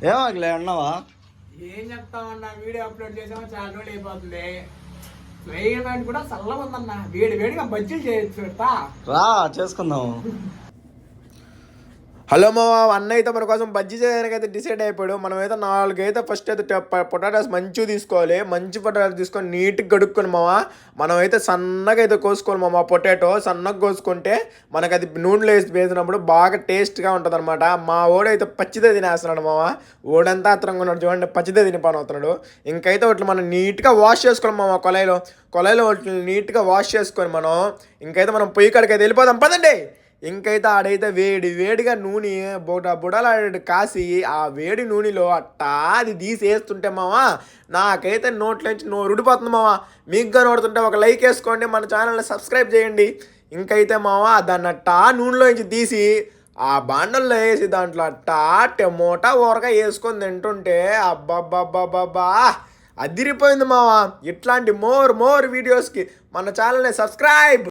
ఏమాగలే అన్నావా? ఏం చెప్తామన్నా, video upload చేసామో చాలా రోజులు అయిపోతుంది. క్లైమేట్ కూడా చల్లగా ఉందన్న, వేడి వేడిగా బజ్జీలు చేయొచ్చు. రా చేసుకుందాం. హలో మా అన్న అయితే మన కోసం బజ్జీ చేయడానికి అయితే డిసైడ్ అయిపోయాడు. మనమైతే 4 అయితే ఫస్ట్ అయితే పొటాటోస్ మంచిగా తీసుకోవాలి. మంచి పొటాటోస్ తీసుకొని నీట్గా కడుక్కొని మనమైతే సన్నగా అయితే కోసుకోవాలి మామ. పొటాటో సన్నగా కోసుకుంటే మనకు అది నూనెలో వేసినప్పుడు బాగా టేస్ట్గా ఉంటుంది అనమాట. మా ఓడైతే పచ్చిదే తినేస్తున్నాడు మామ. ఓడంతా అత్రంగా ఉన్నాడు చూడండి, పచ్చిదే తినిపోని అవుతున్నాడు. ఇంకైతే వాటిని మనం నీట్గా వాష్ చేసుకోవాలి మామ. కొలాయిలో వాటిని నీట్గా వాష్ చేసుకొని ఇంకైతే మనం పొయ్యి కాడికి అయితే వెళ్ళిపోదాం పదండి. ఇంకైతే ఆడైతే వేడిగా నూనె బుడలాడు కాసి ఆ వేడి నూనెలో అట్టా అది తీసేస్తుంటే మావా నాకైతే నోట్లోంచి నోరుడిపోతుంది మావా. మీకుగా నోడుతుంటే ఒక లైక్ వేసుకోండి, మన ఛానల్ని సబ్స్క్రైబ్ చేయండి. ఇంకైతే మావా దాన్ని అట్టా నూనెలోంచి తీసి ఆ బాండల్లో వేసి దాంట్లో అట్టా టమోటా ఊరగా వేసుకొని తింటుంటే అబ్బబ్బబ్బబ్బబ్బా అదిరిపోయింది మావా. ఇట్లాంటి మోర్ వీడియోస్కి మన ఛానల్ని సబ్స్క్రైబ్.